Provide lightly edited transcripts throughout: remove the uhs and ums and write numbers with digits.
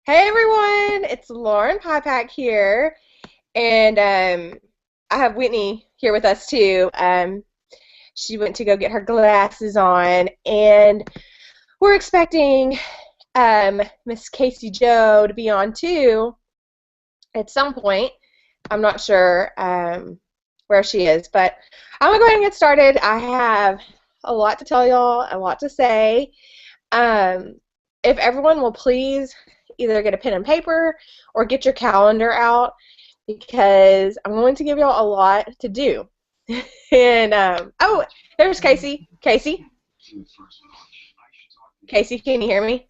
Hey everyone, it's Lauren Pypack here, and I have Whitney here with us too. She went to go get her glasses on, and we're expecting Miss Casey Joe to be on too at some point. I'm not sure where she is, but I'm gonna go ahead and get started. I have a lot to tell y'all, a lot to say. Um, if everyone will please either get a pen and paper or get your calendar out because I'm going to give y'all a lot to do. And oh, there's Casey. Casey, can you hear me?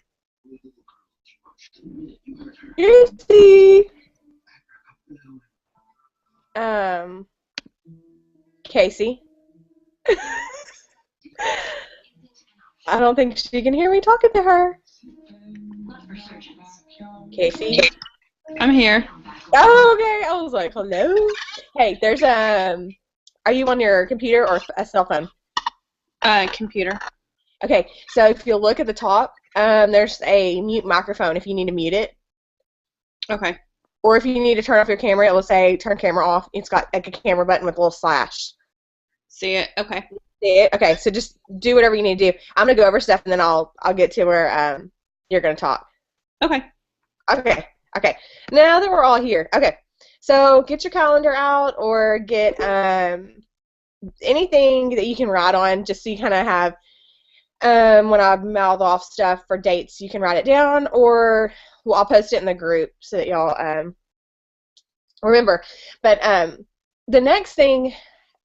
Casey. Um, Casey. I don't think she can hear me talking to her. Casey. I'm here. Oh, okay. I was like, hello. Hey, there's are you on your computer or a cell phone? Computer. Okay, so if you look at the top, there's a mute microphone if you need to mute it. Okay. Or if you need to turn off your camera, it will say turn camera off. It's got like a camera button with a little slash. See it? Okay. See it? Okay, so just do whatever you need to do. I'm gonna go over stuff and then I'll get to where you're gonna talk. Okay. Okay. Now that we're all here, okay. So get your calendar out or get anything that you can write on, just so you kind of have when I mouth off stuff for dates, you can write it down, or well, I'll post it in the group so that y'all remember. But the next thing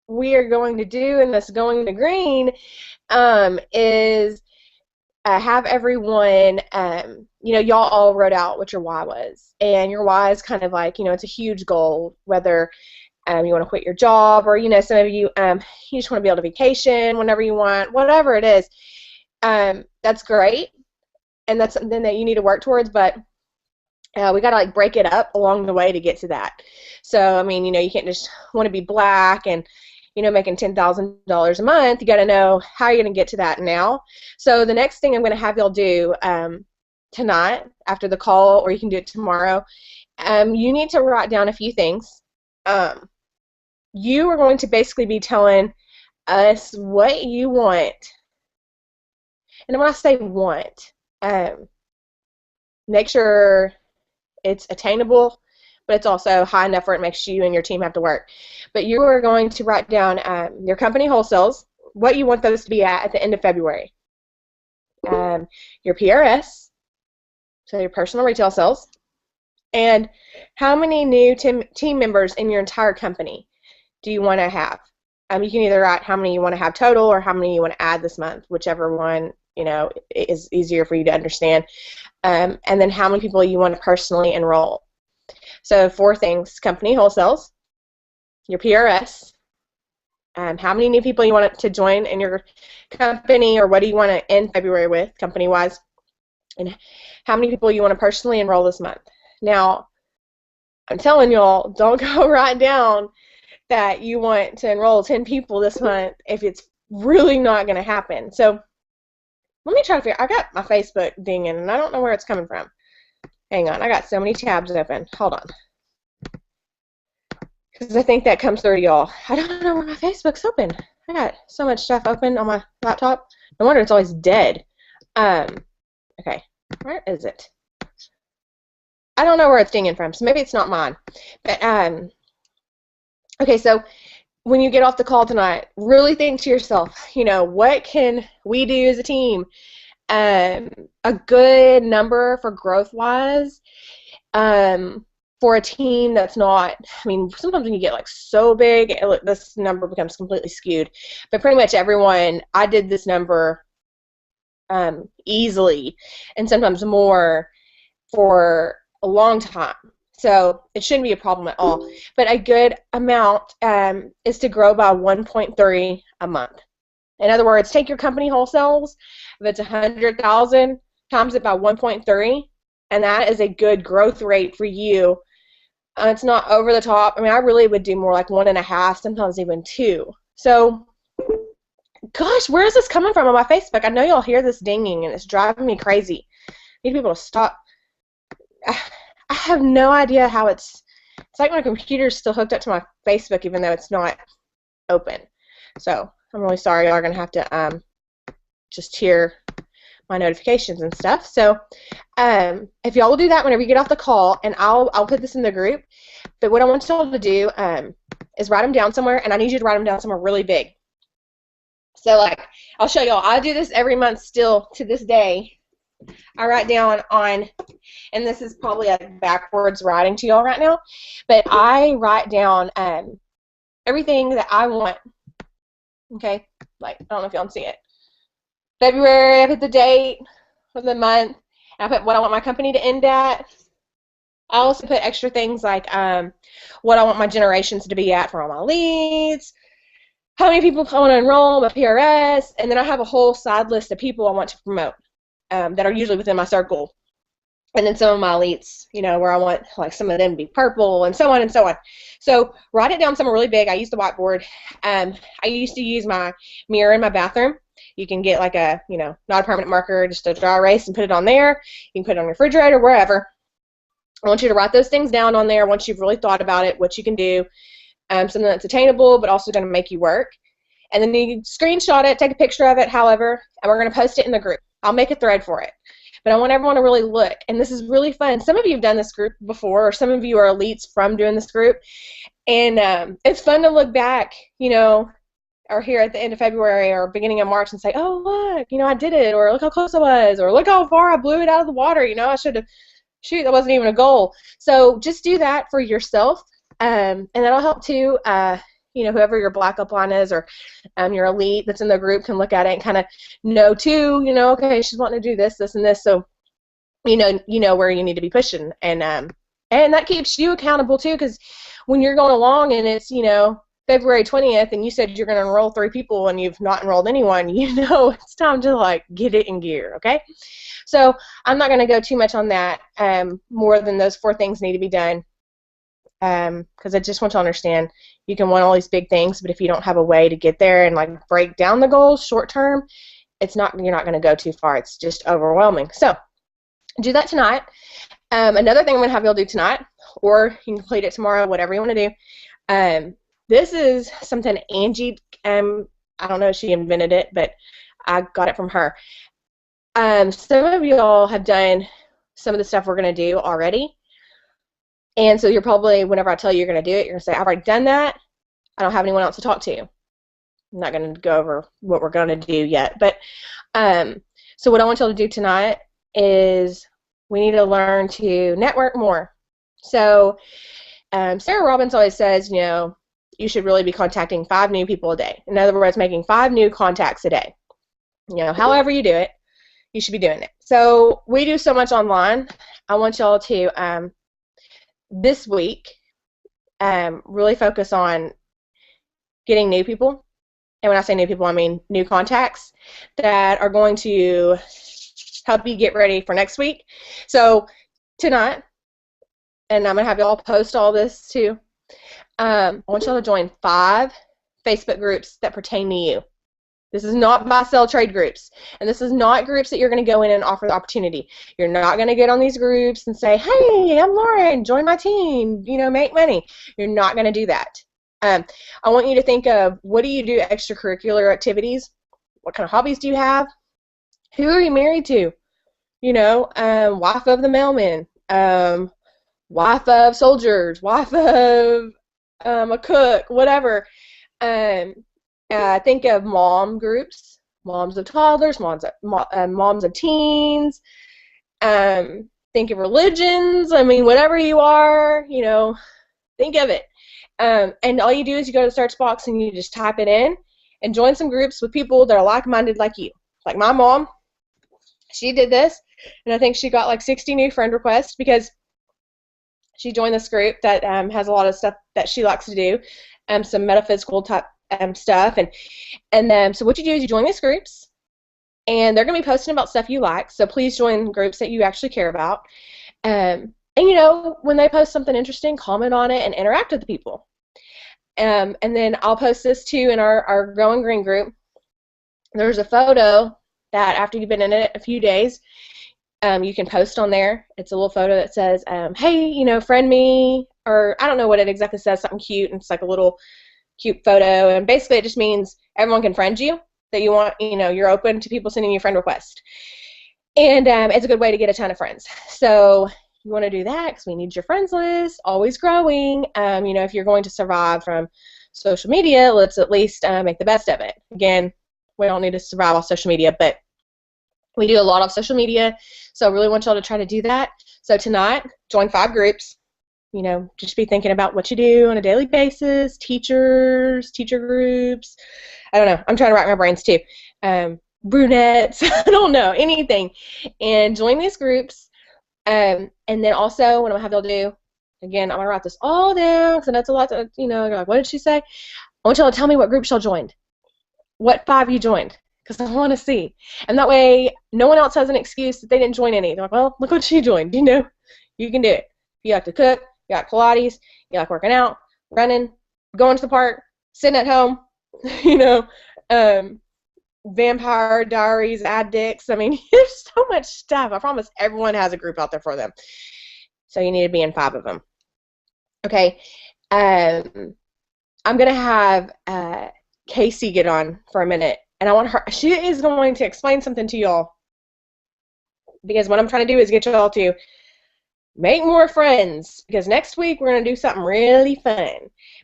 we are going to do in this Going to Green is have everyone, y'all all wrote out what your why was. And your why is kind of like, it's a huge goal, whether you want to quit your job or, some of you, you just want to be able to vacation whenever you want, whatever it is. That's great, and that's something that you need to work towards, but we got to like break it up along the way to get to that. So, I mean, you can't just want to be black and, making $10,000 a month. You got to know how you're going to get to that now. So the next thing I'm going to have y'all do tonight after the call, or you can do it tomorrow, you need to write down a few things. You are going to basically be telling us what you want. And when I say want, make sure it's attainable, but it's also high enough where it makes you and your team have to work. But you are going to write down your company wholesales, what you want those to be at the end of February, your PRS, so your personal retail sales, and how many new team members in your entire company do you want to have. You can either write how many you want to have total or how many you want to add this month, whichever one is easier for you to understand. And then how many people you want to personally enroll. So 4 things: company wholesales, your PRS, how many new people you want to join in your company, or what do you want to end February with company-wise, and how many people you want to personally enroll this month. Now, I'm telling y'all, don't go write down that you want to enroll 10 people this month if it's really not going to happen. So let me try to figure. I got my Facebook dinging, and I don't know where it's coming from. Hang on, I got so many tabs open. Hold on, because I think that comes through to y'all. I don't know where my Facebook's open. I got so much stuff open on my laptop. No wonder it's always dead. Okay, where is it? I don't know where it's dinging from, so maybe it's not mine. But okay, so when you get off the call tonight, really think to yourself, what can we do as a team? A good number for growth-wise for a team that's not, I mean, sometimes when you get like so big, this number becomes completely skewed. But pretty much everyone, I did this number easily, and sometimes more for a long time. So it shouldn't be a problem at all. But a good amount is to grow by 1.3 a month. In other words, take your company wholesales, if it's 100,000, times it by 1.3, and that is a good growth rate for you. It's not over the top. I mean, I really would do more like 1.5, sometimes even 2. So, gosh, where is this coming from on my Facebook? I know y'all hear this dinging, and it's driving me crazy. I need people to stop I have no idea how it's like my computer's still hooked up to my Facebook even though it's not open. So I'm really sorry. Y'all are going to have to just hear my notifications and stuff. So if y'all will do that whenever you get off the call, and I'll put this in the group. But what I want y'all to do is write them down somewhere, and I need you to write them down somewhere really big. So, like, I'll show y'all. I do this every month still to this day. I write down on, and this is probably a backwards writing to y'all right now, but I write down everything that I want. Okay? Like, I don't know if y'all can see it. February, I put the date of the month, and I put what I want my company to end at. I also put extra things like what I want my generations to be at for all my leads, how many people I want to enroll, my PRS, and then I have a whole side list of people I want to promote that are usually within my circle. And then some of my elites, you know, where I want like some of them to be purple and so on and so on. So write it down somewhere really big. I use the whiteboard. I used to use my mirror in my bathroom. You can get like a, you know, not a permanent marker, just a dry erase and put it on there. You can put it on your refrigerator, wherever. I want you to write those things down on there once you've really thought about it, what you can do, something that's attainable but also going to make you work. And then you screenshot it, take a picture of it, however, and we're going to post it in the group. I'll make a thread for it. But I want everyone to really look, and this is really fun. Some of you have done this group before, or some of you are elites from doing this group, and it's fun to look back, you know, or here at the end of February or beginning of March and say, oh, look, you know, I did it, or look how close I was, or look how far I blew it out of the water, you know, I should have, shoot, that wasn't even a goal. So just do that for yourself, and that'll help too. You know, whoever your black upline is, or your elite that's in the group can look at it and kind of know too, you know, okay, she's wanting to do this, this, and this, so you know where you need to be pushing, and that keeps you accountable too, because when you're going along and it's, you know, February 20th and you said you're going to enroll 3 people and you've not enrolled anyone, you know, it's time to like get it in gear, okay? So I'm not going to go too much on that. More than those 4 things need to be done. Because I just want to understand, you can want all these big things, but if you don't have a way to get there and like break down the goals short term, you're not going to go too far. It's just overwhelming. So do that tonight. Another thing I'm going to have y'all do tonight, or you can complete it tomorrow, whatever you want to do. This is something Angie, I don't know if she invented it, but I got it from her. Some of y'all have done some of the stuff we're going to do already. And so you're probably, whenever I tell you you're going to do it, you're going to say, I've already done that. I don't have anyone else to talk to. I'm not going to go over what we're going to do yet. But so what I want y'all to do tonight is we need to learn to network more. So Sarah Robbins always says, you know, you should really be contacting 5 new people a day. In other words, making 5 new contacts a day. You know, however you do it, you should be doing it. So we do so much online. I want y'all to this week really focus on getting new people. And when I say new people, I mean new contacts that are going to help you get ready for next week. So tonight, and I'm going to have y'all post all this too, I want y'all to join 5 Facebook groups that pertain to you. This is not buy-sell trade groups, and this is not groups that you're going to go in and offer the opportunity. You're not going to get on these groups and say, hey, I'm Lauren, join my team, you know, make money. You're not going to do that. I want you to think of, what do you do extracurricular activities? What kind of hobbies do you have? Who are you married to? You know, wife of the mailman, wife of soldiers, wife of a cook, whatever. Think of mom groups, moms of toddlers, moms of teens. Think of religions. I mean, whatever you are, you know, think of it. And all you do is you go to the search box and you just type it in and join some groups with people that are like-minded like you. Like my mom, she did this, and I think she got like 60 new friend requests because she joined this group that has a lot of stuff that she likes to do, some metaphysical type stuff, and then so what you do is you join these groups, and they're going to be posting about stuff you like. So please join groups that you actually care about, and you know, when they post something interesting, comment on it and interact with the people. And then I'll post this too in our Growing Green group. There's a photo that after you've been in it a few days, You can post on there. It's a little photo that says, hey, friend me, or I don't know what it exactly says, something cute, and it's like a little cute photo, and basically it just means everyone can friend you, that you want, you're open to people sending you a friend request. And it's a good way to get a ton of friends. So you want to do that because we need your friends list, always growing. If you're going to survive from social media, let's at least make the best of it. Again, we don't need to survive off social media, but we do a lot of social media, so I really want y'all to try to do that. So tonight, join 5 groups. Just be thinking about what you do on a daily basis, teachers, teacher groups. I don't know. I'm trying to rack my brains too. Brunettes, I don't know, anything. And join these groups. And then also, what I'm going to have y'all do, again, I'm going to write this all down because that's a lot to, you're like, what did she say? I want y'all to tell me what groups y'all joined. What 5 you joined, because I want to see. And that way, no one else has an excuse that they didn't join any. They're like, well, look what she joined. You can do it. If you like to cook, you like Pilates, you like working out, running, going to the park, sitting at home, Vampire Diaries, Addicts. I mean, there's so much stuff. I promise everyone has a group out there for them. So you need to be in 5 of them. Okay. I'm going to have Casey get on for a minute. And I want her, she is going to explain something to y'all. Because what I'm trying to do is get y'all to make more friends, because next week we're going to do something really fun.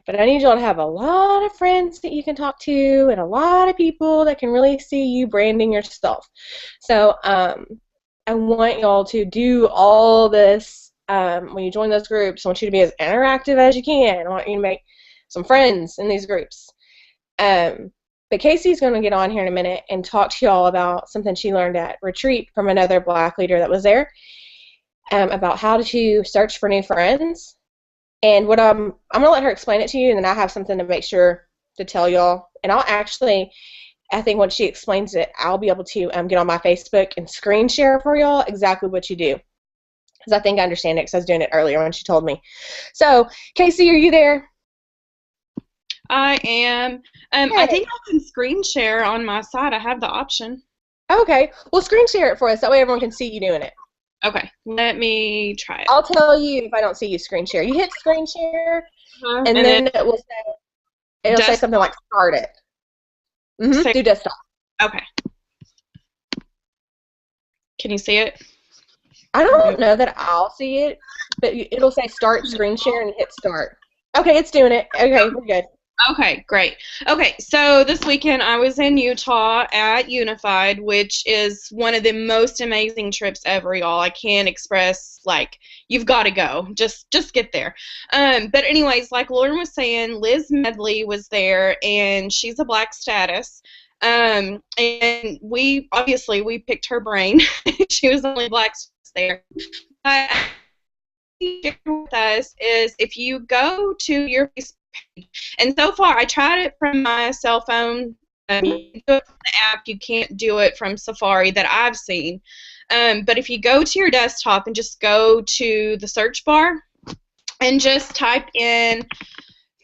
But I need y'all to have a lot of friends that you can talk to and a lot of people that can really see you branding yourself. So I want y'all to do all this when you join those groups. I want you to be as interactive as you can. I want you to make some friends in these groups. But Casey's going to get on here in a minute and talk to y'all about something she learned at retreat from another Black leader that was there. About how to search for new friends. And what I'm going to let her explain it to you, and then I have something to make sure to tell y'all. And I think once she explains it, I'll be able to get on my Facebook and screen share for y'all exactly what you do. Because I think I understand it because I was doing it earlier when she told me. So, Casey, are you there? I am. Hey. I think I can screen share on my side. I have the option. Okay. Well, screen share it for us. That way everyone can see you doing it. Okay, let me try it. I'll tell you if I don't see you screen share. You hit screen share, and then it will say something like start it. Do desktop. Okay. Can you see it? I don't know that I'll see it, but it'll say start screen share and hit start. Okay, it's doing it. Okay, we're good. Okay, great. Okay, so this weekend I was in Utah at Unified, which is one of the most amazing trips ever, y'all. I can't express, you've got to go. Just get there. But anyways, like Lauren was saying, Liz Medley was there, and she's a Black status. And we picked her brain. She was the only Black status there. But with us is if you go to your Facebook page, and so far I tried it from my cell phone. You can do it from the app. You can't do it from Safari that I've seen. But if you go to your desktop and just go to the search bar and just type in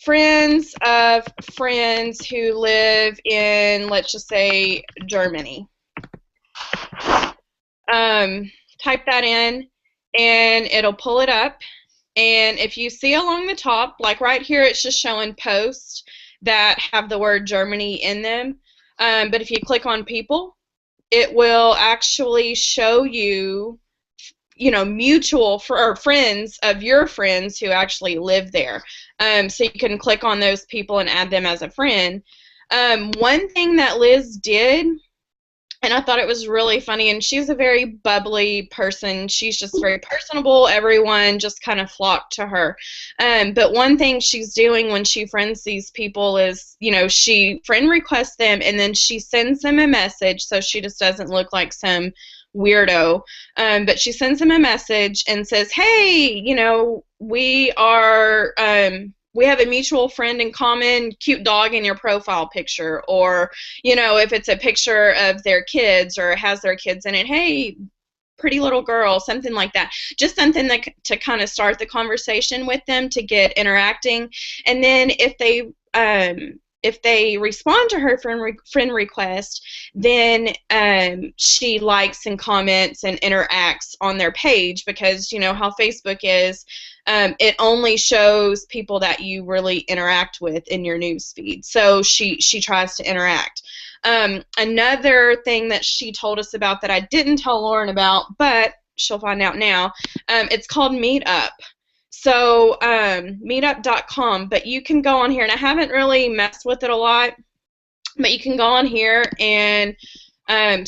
friends of friends who live in, let's just say, Germany. Type that in, and it'll pull it up. And if you see along the top, like right here, it's just showing posts that have the word Germany in them. But if you click on people, it will actually show you, mutual or friends of your friends who actually live there. So you can click on those people and add them as a friend. One thing that Liz did, and I thought it was really funny, and she's a very bubbly person. She's just very personable. Everyone just kind of flocked to her. But one thing she's doing when she friends these people is, she friend requests them, and then she sends them a message so she just doesn't look like some weirdo. But she sends them a message and says, hey, we have a mutual friend in common, cute dog in your profile picture, or, if it's a picture of their kids or has their kids in it, hey, pretty little girl, something like that. Just something to kind of start the conversation with them to get interacting. And then if if they respond to her friend request, then she likes and comments and interacts on their page, because you know how Facebook is. It only shows people that you really interact with in your news feed. So she tries to interact. Another thing that she told us about that I didn't tell Lauren about, but she'll find out now, it's called Meetup. So meetup.com, but you can go on here, and I haven't really messed with it a lot, but you can go on here and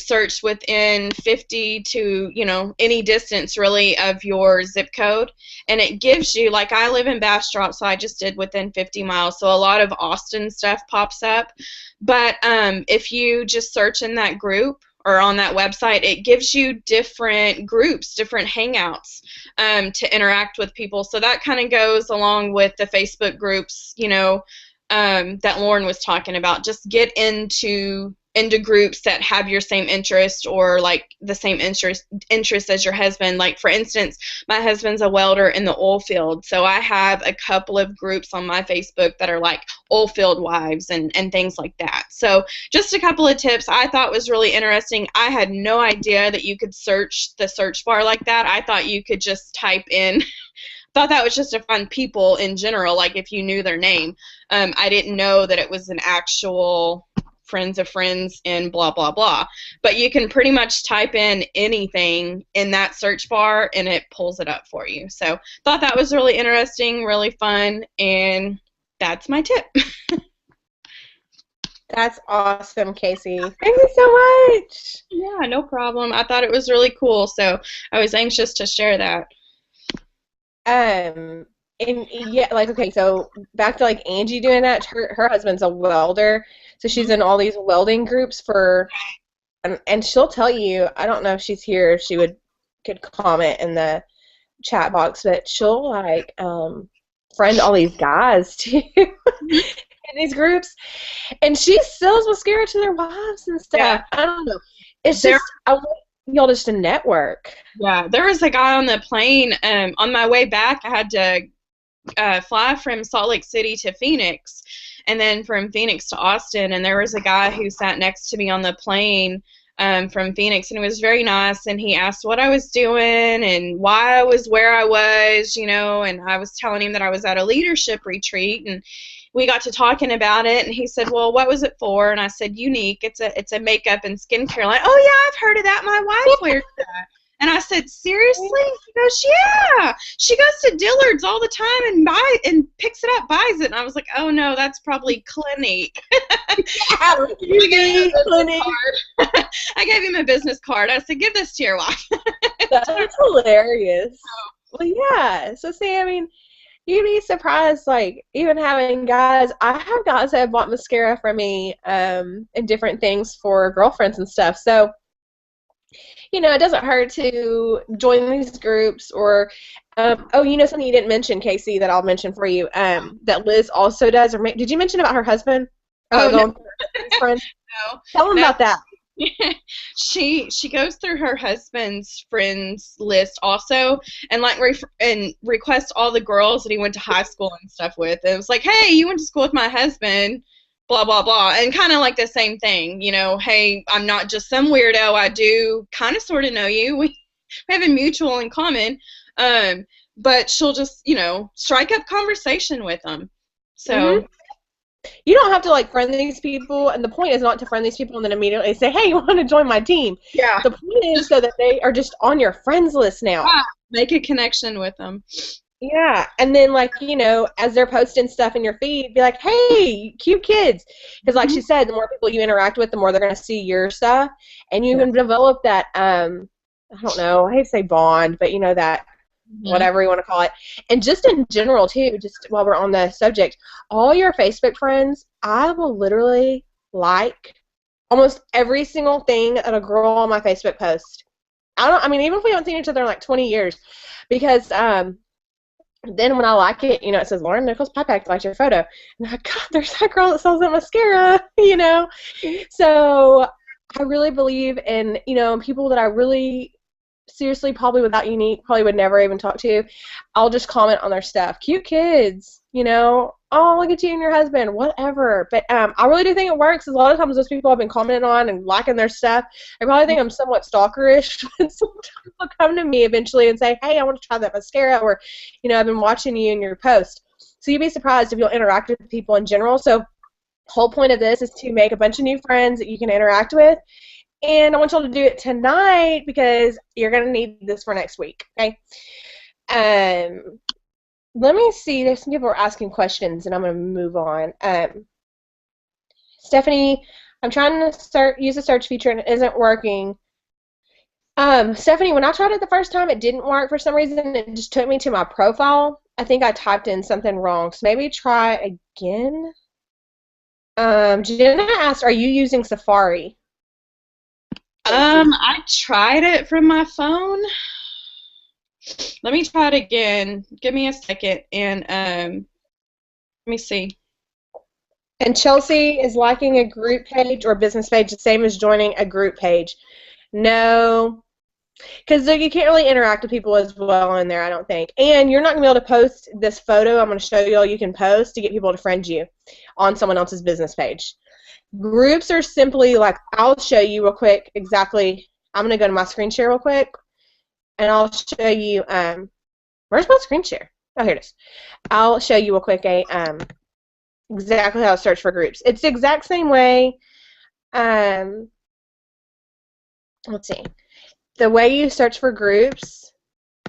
search within 50 to, you know, any distance really of your zip code, and it gives you, like I live in Bastrop, so I just did within 50 miles, so a lot of Austin stuff pops up. But if you just search in that group or on that website, it gives you different groups, different hangouts to interact with people. So that kind of goes along with the Facebook groups, you know, that Lauren was talking about. Just get into groups that have your same interest, or like the same interest as your husband. Like for instance, my husband's a welder in the oil field, so I have a couple of groups on my Facebook that are like oil field wives and things like that. So just a couple of tips I thought was really interesting. I had no idea that you could search the search bar like that. I thought you could just type in thought that was just to find people in general, like if you knew their name. I didn't know that it was an actual friends of friends and blah blah blah, but you can pretty much type in anything in that search bar and it pulls it up for you. So thought that was really interesting, really fun, and that's my tip. That's awesome, Casey. Thank you so much. Yeah, no problem. I thought it was really cool, so I was anxious to share that. And yeah, like, okay, so back to like Angie doing that. Her husband's a welder, so she's in all these welding groups and she'll tell you. I don't know if she's here. If she could comment in the chat box, but she'll like friend all these guys too in these groups, and she sells mascara to their wives and stuff. Yeah. I don't know. It's just I want y'all just to network. Yeah, there was a guy on the plane. On my way back, I had to fly from Salt Lake City to Phoenix, and then from Phoenix to Austin, and there was a guy who sat next to me on the plane from Phoenix, and it was very nice, and he asked what I was doing and why I was where I was, you know, and I was telling him that I was at a leadership retreat, and we got to talking about it, and he said, well, what was it for? And I said, Younique. It's a makeup and skincare line. Oh, yeah, I've heard of that. My wife wears that. And I said, seriously? He goes, yeah. She goes to Dillard's all the time and picks it up, buys it. And I was like, oh, no, that's probably Clinique. I gave him a business card. I said, give this to your wife. That's hilarious. Well, yeah. So, see, I mean, you'd be surprised, like, even having guys. I have guys that have bought mascara from me and different things for girlfriends and stuff. So, you know, it doesn't hurt to join these groups or, oh, you know something you didn't mention, Casey, that I'll mention for you, that Liz also does. Or did you mention about her husband? Oh, no. Friend? No. Tell them about that. She goes through her husband's friends list also, and like requests all the girls that he went to high school and stuff with. It was like, hey, you went to school with my husband, blah blah blah, and kind of like the same thing, you know. Hey, I'm not just some weirdo. I do kind of sort of know you. We have a mutual in common, but she'll just, you know, strike up conversation with them. So. Mm-hmm. You don't have to, like, friend these people, and the point is not to friend these people and then immediately say, hey, you want to join my team. Yeah. The point is so that they are just on your friends list now. Yeah. Make a connection with them. Yeah, and then, like, you know, as they're posting stuff in your feed, be like, hey, cute kids. Because, like she said, the more people you interact with, the more they're going to see your stuff, and you can develop that, I don't know, I hate to say bond, but, you know, that whatever you want to call it. And just in general, too, just while we're on the subject, all your Facebook friends, I will literally like almost every single thing that a girl on my Facebook posts. I mean, even if we haven't seen each other in like 20 years, because then when I like it, you know, it says Lauren Nichols Pipack likes your photo. And I'm like, God, there's that girl that sells that mascara, you know. So I really believe in, you know, people that I really seriously, probably without Younique, probably would never even talk to. I'll just comment on their stuff. Cute kids, you know. oh, look at you and your husband, whatever. But I really do think it works. A lot of times those people I've been commenting on and liking their stuff, I probably think I'm somewhat stalkerish. Sometimes they'll come to me eventually and say, hey, I want to try that mascara, or, I've been watching you and your post. So you'd be surprised if you'll interact with people in general. So the whole point of this is to make a bunch of new friends that you can interact with. And I want y'all to do it tonight because you're going to need this for next week, okay? Let me see. There's some people are asking questions, and I'm going to move on. Stephanie, I'm trying to use the search feature, and it isn't working. Stephanie, when I tried it the first time, it didn't work for some reason. It just took me to my profile. I think I typed in something wrong, so maybe try again. Jenna asked, are you using Safari? I tried it from my phone. Let me try it again. Give me a second, and let me see. And Chelsea is liking a group page or business page the same as joining a group page. No, because you can't really interact with people as well in there, I don't think. And you're not going to be able to post this photo I'm going to show you all you can post to get people to friend you on someone else's business page. Groups are simply like, I'll show you real quick exactly. I'm going to go to my screen share real quick, and I'll show you, where's my screen share? Oh, here it is. I'll show you real quick exactly how to search for groups. It's the exact same way, let's see. The way you search for groups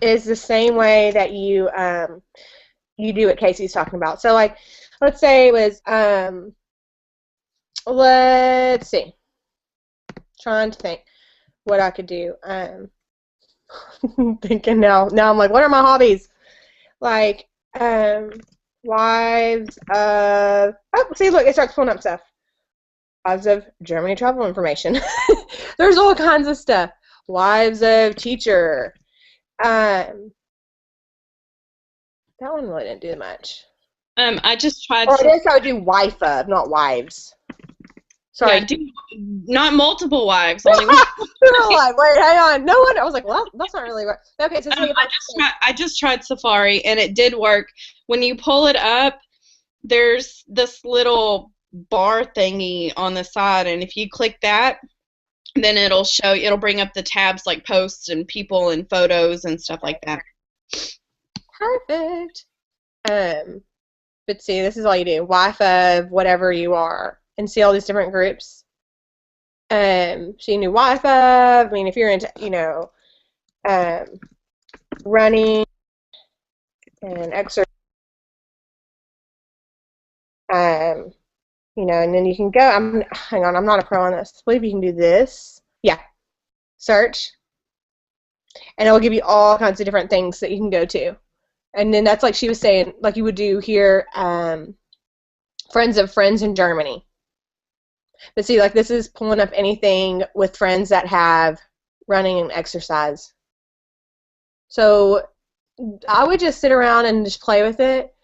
is the same way that you do what Casey's talking about. So, like, let's say it was, let's see. Trying to think what I could do. Thinking now I'm like, what are my hobbies? Like, wives of, oh, see, look, it starts pulling up stuff. Wives of Germany travel information. There's all kinds of stuff. Wives of teacher. That one really didn't do much. I just tried. Or I guess I would do wife of, not wives. Sorry. Yeah, not multiple wives. Only one. Wait, hang on. No one. I was like, well, that's not really right. Okay, so I just tried Safari, and it did work. When you pull it up, there's this little bar thingy on the side, and if you click that, then it'll bring up the tabs like posts and people and photos and stuff like that. Perfect. But see, this is all you do. Wife of whatever you are. And see all these different groups. So you do wife of, I mean, if you're into, running and exercise, and then you can go, hang on, I'm not a pro on this. I believe you can do this. Yeah. Search. And it will give you all kinds of different things that you can go to. And then that's like she was saying, like you would do here, friends of friends in Germany. But see, like this is pulling up anything with friends that have running and exercise. So I would just sit around and just play with it.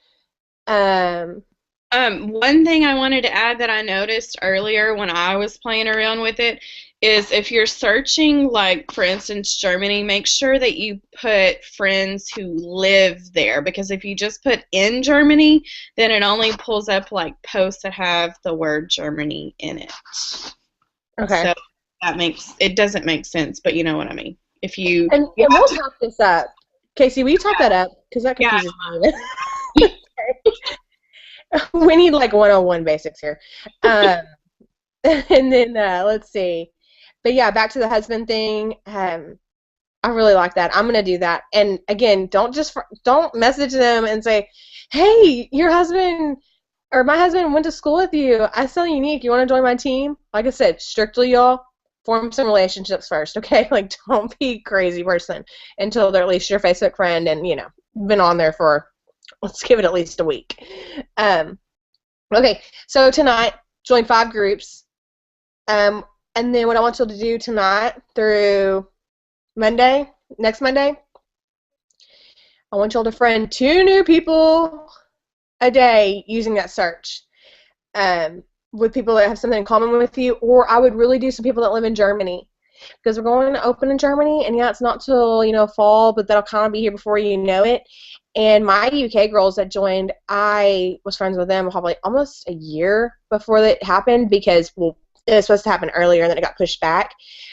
One thing I wanted to add that I noticed earlier when I was playing around with it is if you're searching, like, for instance, Germany, make sure that you put friends who live there, because if you just put in Germany, then it only pulls up, like, posts that have the word Germany in it. Okay. So it doesn't make sense, but you know what I mean. If you... And we'll type this up. Casey, will you type that up? Because that confuses me. We need, like, 101 basics here. And then, let's see. But yeah, back to the husband thing. I really like that. I'm gonna do that. And again, don't message them and say, "Hey, your husband or my husband went to school with you. I so unique. You want to join my team?" Like I said, strictly y'all form some relationships first, okay? Like don't be a crazy person until they're at least your Facebook friend and been on there for, let's give it at least a week. Okay, so tonight join 5 groups. And then what I want you to do tonight through next Monday, I want y'all to friend 2 new people a day using that search. With people that have something in common with you, or I would really do some people that live in Germany, because we're going to open in Germany, and yeah, it's not till fall, but that'll kind of be here before you know it. And my UK girls that joined, I was friends with them probably almost a year before that happened because, well, it was supposed to happen earlier and then it got pushed back.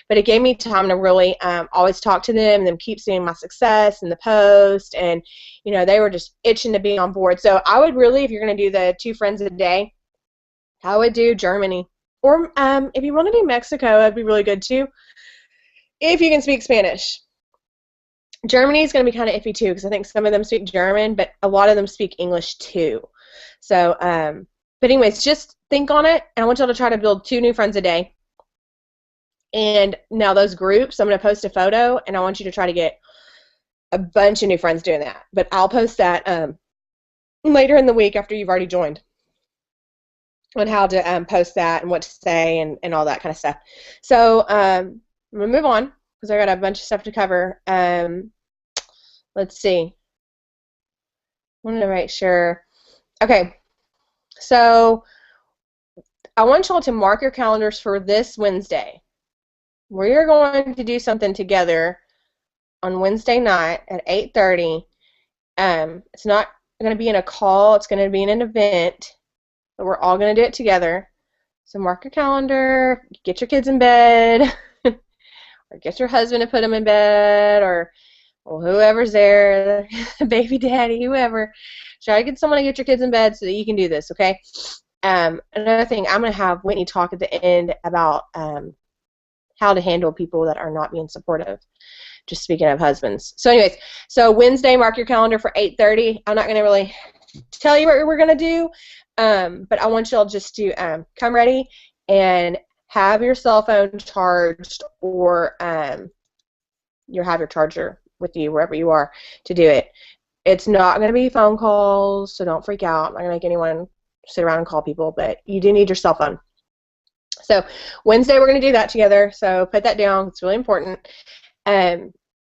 But it gave me time to really always talk to them and them keep seeing my success in the post. And, they were just itching to be on board. So I would really, if you're going to do the 2 friends a day, I would do Germany. Or if you want to do Mexico, that'd be really good too, if you can speak Spanish. Germany is going to be kind of iffy too because I think some of them speak German, but a lot of them speak English too. So, but anyways, just think on it, and I want y'all to try to build 2 new friends a day. And now those groups, I'm going to post a photo, and I want you to try to get a bunch of new friends doing that. But I'll post that later in the week after you've already joined on how to post that and what to say and all that kind of stuff. So I'm going to move on because I got a bunch of stuff to cover. Let's see. I wanted to make sure. Okay. So I want y'all to mark your calendars for this Wednesday. We're going to do something together on Wednesday night at 8:30. It's not going to be in a call. It's going to be in an event, but we're all going to do it together. So mark your calendar. Get your kids in bed, or get your husband to put them in bed, or whoever's there, baby daddy, whoever. Try to get someone to get your kids in bed so that you can do this, okay? Another thing, I'm going to have Whitney talk at the end about how to handle people that are not being supportive. Just speaking of husbands. So anyways, so Wednesday, mark your calendar for 8:30. I'm not going to really tell you what we're going to do, but I want y'all just to come ready and have your cell phone charged, or you have your charger with you wherever you are to do it. It's not going to be phone calls, so don't freak out. I'm not going to make anyone sit around and call people, but you do need your cell phone. So Wednesday we're going to do that together, so put that down. It's really important. Now,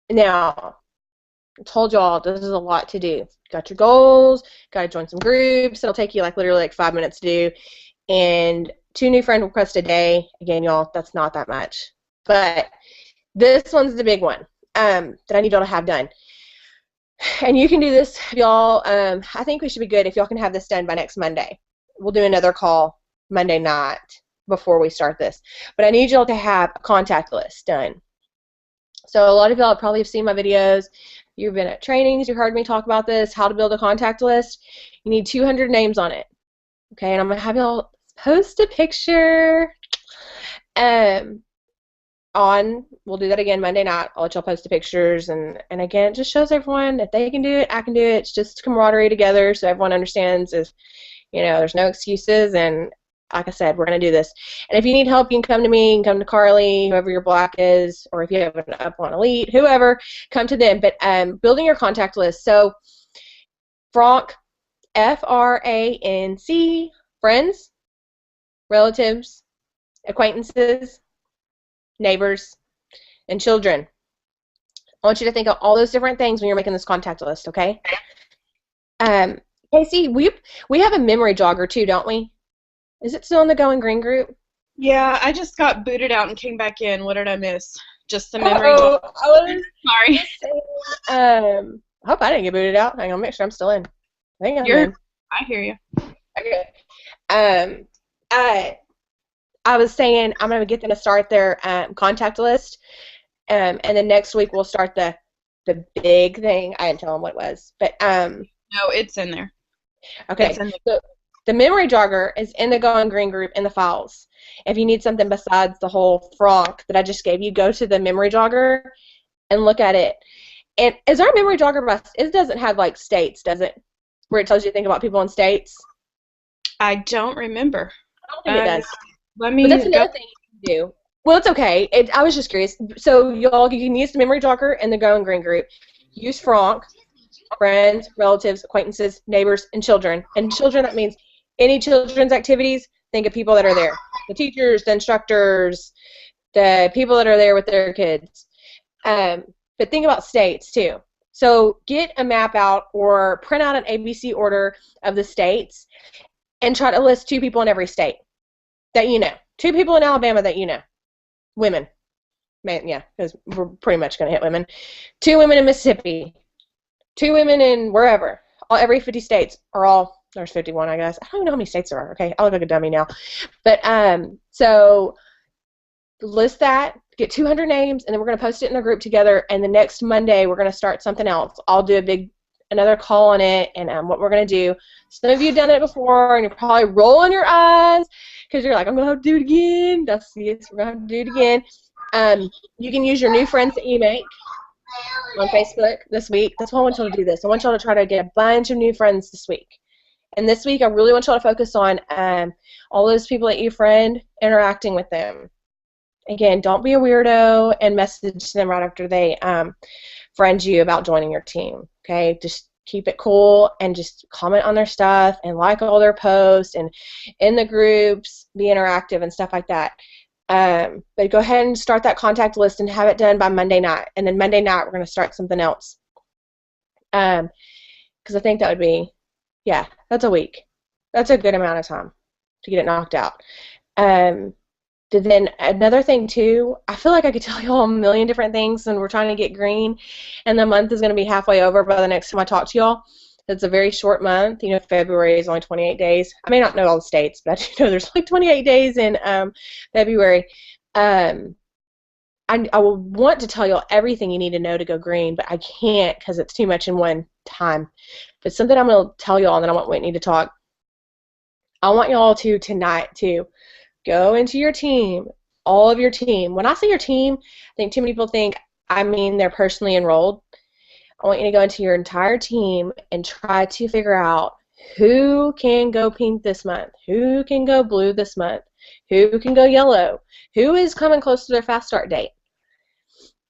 I told y'all this is a lot to do. Got your goals, got to join some groups. It'll take you literally 5 minutes to do, and 2 new friend requests a day. Again, y'all, that's not that much. But this one's the big one that I need y'all to have done. And you can do this, y'all. I think we should be good if y'all can have this done by next Monday. We'll do another call Monday night before we start this. But I need y'all to have a contact list done. So a lot of y'all probably have seen my videos. You've been at trainings. You heard me talk about this, how to build a contact list. You need 200 names on it. Okay, and I'm going to have y'all post a picture we'll do that again Monday night. I'll let y'all post the pictures, and again, it just shows everyone if they can do it, I can do it. It's just camaraderie together, so everyone understands there's no excuses, and like I said, we're going to do this. And if you need help, you can come to me, you can come to Carly, whoever your black is, or if you have an Up-On Elite, whoever, come to them. But building your contact list. So Franc, F-R-A-N-C, friends, relatives, acquaintances, neighbors, and children. I want you to think of all those different things when you're making this contact list, okay? Casey, we have a memory jogger too, don't we? Is it still in the Going Green group? Yeah, I just got booted out and came back in. What did I miss? Just the memory jogger. Sorry. I hope I didn't get booted out. Hang on, make sure I'm still in. I think I'm in. I hear you. Okay. I was saying I'm going to get them to start their contact list, and then next week we'll start the big thing. I didn't tell them what it was, but no, it's in there. Okay, so the memory jogger is in the Going Green group in the files. If you need something besides the whole Franc that I just gave you, go to the memory jogger and look at it. And is our memory jogger, it doesn't have states, does it? Where it tells you to think about people in states? I don't remember. I don't think it does. Let me but that's another thing you can do. Well, it's okay. I was just curious. So y'all, you can use the memory jogger in the Going Green group. Use Franc, friends, relatives, acquaintances, neighbors, and children. And children, that means any children's activities, think of people that are there. The teachers, the instructors, the people that are there with their kids. But think about states, too. So get a map out or print out an ABC order of the states and try to list 2 people in every state that you know. 2 people in Alabama that you know. Women. Man, yeah, because we're pretty much going to hit women. 2 women in Mississippi. 2 women in wherever, every 50 states are all, there's 51, I guess. I don't even know how many states there are. Okay, I look like a dummy now. But so list that, get 200 names, and then we're going to post it in a group together, and the next Monday we're going to start something else. I'll do another call on it, and what we're going to do. Some of you have done it before, and you're probably rolling your eyes because you're like, I'm going to have to do it again. Yes, we're going to have to do it again. You can use your new friends that you make on Facebook this week. That's why I want y'all to do this. I want y'all to try to get a bunch of new friends this week. And this week, I really want y'all to focus on all those people that you friend, interacting with them. Again, don't be a weirdo and message them right after they friend you about joining your team. Okay, just keep it cool and just comment on their stuff and like all their posts and in the groups, be interactive and stuff like that. But go ahead and start that contact list and have it done by Monday night. And then Monday night, we're going to start something else. Because I think that would be, yeah, that's a week. That's a good amount of time to get it knocked out. Then another thing, too, I feel like I could tell you all a million different things, and we're trying to get green, and the month is going to be halfway over by the next time I talk to y'all. It's a very short month. You know, February is only 28 days. I may not know all the states, but I do know there's like 28 days in February. I will want to tell y'all everything you need to know to go green, but I can't because it's too much in one time. But something I'm going to tell y'all, and then I want Whitney to talk. I want y'all to tonight to go into your team, all of your team. When I say your team, I think too many people think I mean they're personally enrolled. I want you to go into your entire team and try to figure out who can go pink this month, who can go blue this month, who can go yellow, who is coming close to their fast start date.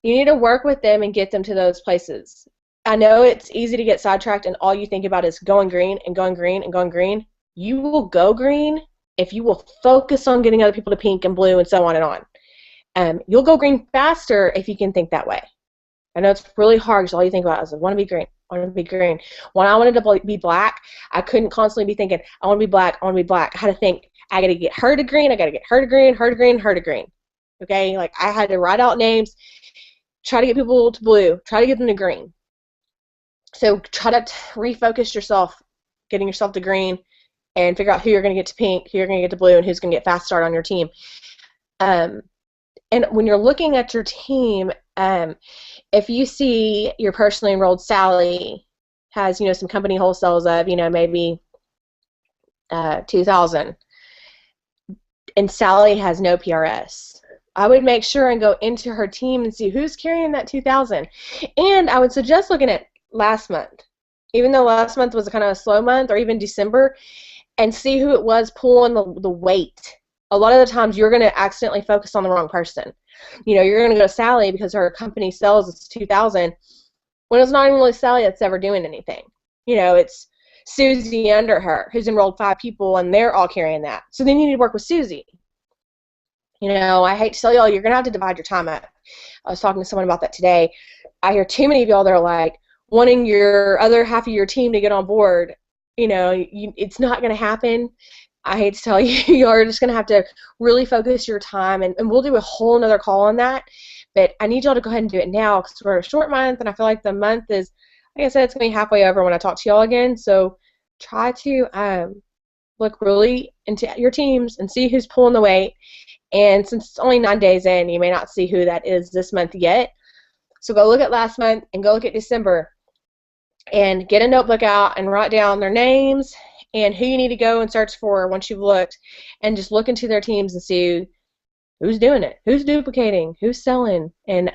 You need to work with them and get them to those places. I know it's easy to get sidetracked and all you think about is going green and going green and going green. You will go green if you will focus on getting other people to pink and blue and so on and on. You'll go green faster if you can think that way. I know it's really hard because all you think about is I want to be green, I want to be green. When I wanted to be black, I couldn't constantly be thinking, I want to be black, I want to be black. I had to think, I got to get her to green, I got to get her to green, her to green, her to green. Okay? Like, I had to write out names, try to get people to blue, try to get them to green. So try to refocus yourself, getting yourself to green, and figure out who you're going to get to pink, who you're going to get to blue, and who's going to get fast start on your team. And when you're looking at your team, if you see your personally enrolled Sally has, some company wholesales of, maybe 2,000, and Sally has no PRS, I would make sure and go into her team and see who's carrying that 2,000. And I would suggest looking at last month, even though last month was kind of a slow month, or even December, and see who it was pulling the weight. A lot of the times you're going to accidentally focus on the wrong person. You're going to go to Sally because her company sells it's 2,000, when it's not even really Sally that's ever doing anything. It's Susie under her who's enrolled 5 people and they're all carrying that. So then you need to work with Susie. I hate to tell y'all, you're going to have to divide your time up. I was talking to someone about that today. I hear too many of y'all that are like wanting your other half of your team to get on board. It's not going to happen. I hate to tell you, you're just going to have to really focus your time, and we'll do a whole another call on that, but I need y'all to go ahead and do it now because we're a short month, and I feel like the month is, like I said, it's going to be halfway over when I talk to y'all again, so try to look really into your teams and see who's pulling the weight, and since it's only 9 days in, you may not see who that is this month yet, so go look at last month and go look at December, and get a notebook out and write down their names and who you need to go and search for once you've looked, and just look into their teams and see who's doing it, who's duplicating, who's selling, and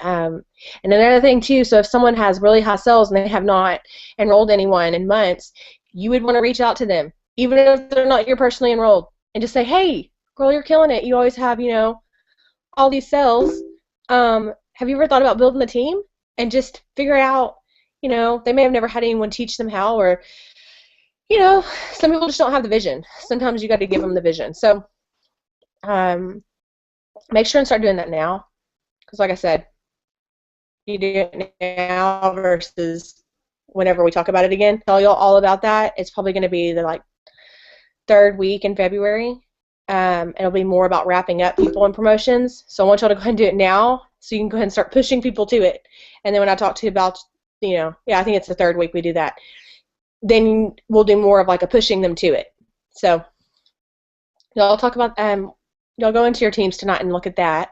another thing too, so if someone has really high sales and they have not enrolled anyone in months, you would want to reach out to them, even if they're not your personally enrolled, and just say, hey, girl, you're killing it, you always have, all these sales, have you ever thought about building a team? And just figure out, they may have never had anyone teach them how, or some people just don't have the vision. Sometimes you got to give them the vision. So make sure and start doing that now, because like I said, you do it now versus whenever we talk about it again. Tell y'all all about that. It's probably going to be the third week in February. It'll be more about wrapping up people and promotions. So I want y'all to go ahead and do it now, so you can go ahead and start pushing people to it. And then when I talk to you about I think it's the third week we do that. Then we'll do more of like a pushing them to it. So y'all talk about y'all go into your teams tonight and look at that.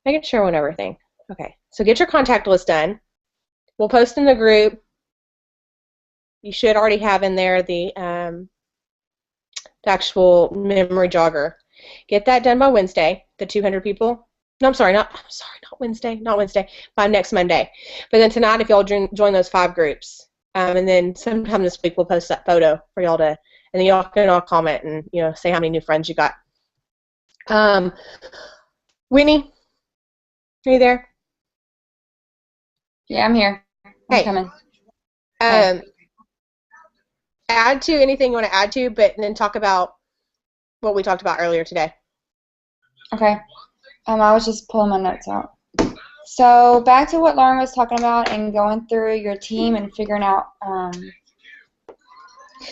Making sure on everything. Okay, so get your contact list done. We'll post in the group. You should already have in there the actual memory jogger. Get that done by Wednesday. The 200 people. No, I'm sorry, not Wednesday. By next Monday. But then tonight, if y'all join those 5 groups, and then sometime this week we'll post that photo for y'all to, and then y'all can all comment and say how many new friends you got. Whitney, are you there? Yeah, I'm here. I'm coming. Add to anything you want to add to, but then talk about what we talked about earlier today. Okay. I was just pulling my notes out. So back to what Lauren was talking about and going through your team and figuring out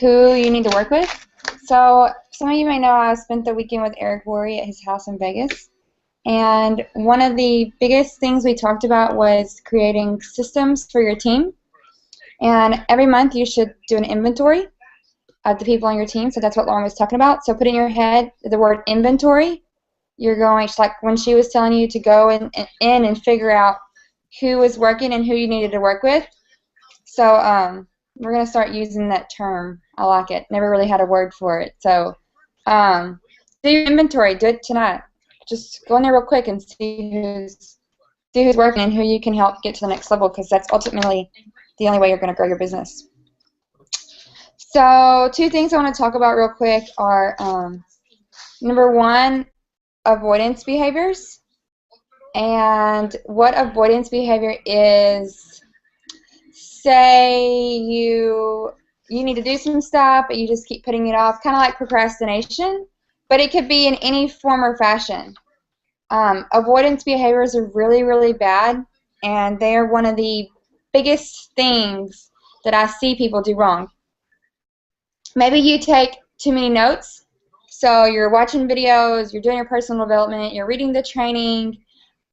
who you need to work with. So some of you may know I spent the weekend with Eric Worre at his house in Vegas. And one of the biggest things we talked about was creating systems for your team. And every month you should do an inventory of the people on your team. So that's what Lauren was talking about. So put in your head the word inventory. You're going, like when she was telling you to go in and figure out who was working and who you needed to work with. So we're going to start using that term. I like it. Never really had a word for it. So do your inventory. Do it tonight. Just go in there real quick and see who's working and who you can help get to the next level, because that's ultimately the only way you're going to grow your business. So 2 things I want to talk about real quick are number 1, avoidance behaviors. And what avoidance behavior is, say you need to do some stuff, but you just keep putting it off, kind of like procrastination, but it could be in any form or fashion. Avoidance behaviors are really, really bad, and they are one of the biggest things that I see people do wrong. Maybe you take too many notes. So you're watching videos, you're doing your personal development, you're reading the training,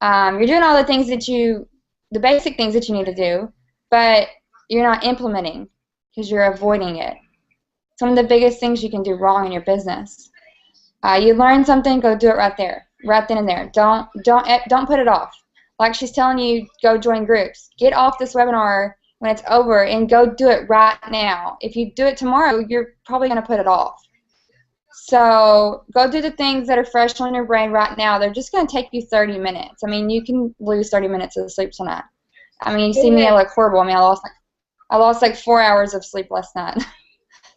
you're doing all the things the basic things that you need to do, but you're not implementing because you're avoiding it. Some of the biggest things you can do wrong in your business. You learn something, go do it right there, right then and there. Don't put it off. Like she's telling you, go join groups. Get off this webinar when it's over and go do it right now. If you do it tomorrow, you're probably going to put it off. So go do the things that are fresh on your brain right now. They're just going to take you 30 minutes. I mean, you can lose 30 minutes of sleep tonight. I mean, you see me, I look horrible. I mean, I lost like 4 hours of sleep last night.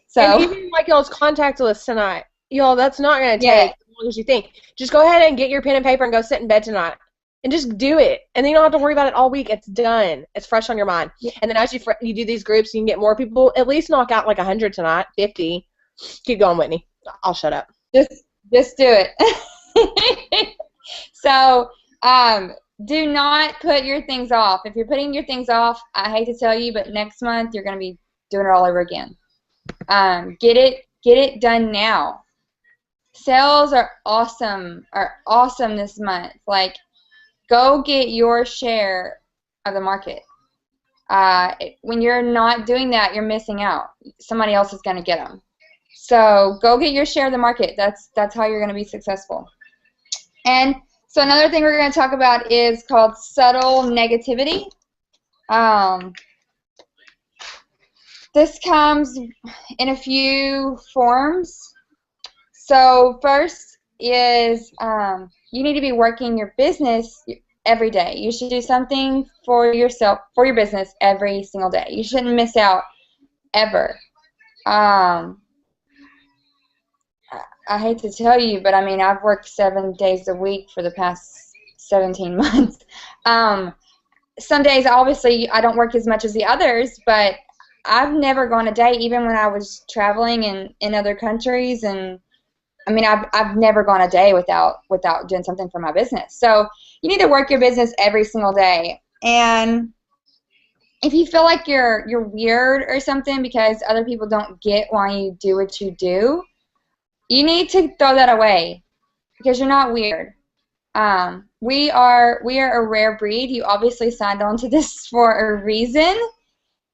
So and even like y'all's contact list tonight, y'all, that's not going to take as long as you think. Just go ahead and get your pen and paper and go sit in bed tonight. And just do it. And then you don't have to worry about it all week. It's done. It's fresh on your mind. Yeah. And then as you do these groups, you can get more people. At least knock out like 100 tonight, 50. Keep going, Whitney. I'll shut up. Just do it. So do not put your things off. If you're putting your things off, I hate to tell you, but next month you're going to be doing it all over again. Get it done now. Sales are awesome this month. Like, go get your share of the market. When you're not doing that, you're missing out. Somebody else is going to get them. So go get your share of the market. That's how you're going to be successful. And so another thing we're going to talk about is called subtle negativity. This comes in a few forms. So first is you need to be working your business every day. You should do something for yourself, for your business every single day. You shouldn't miss out ever. I hate to tell you, but I mean, I've worked 7 days a week for the past 17 months. Some days, obviously, I don't work as much as the others, but I've never gone a day, even when I was traveling in other countries, and I mean, I've never gone a day without doing something for my business. So you need to work your business every single day. And if you feel like you're weird or something because other people don't get why you do what you do, you need to throw that away, because you're not weird. We are a rare breed. You obviously signed on to this for a reason.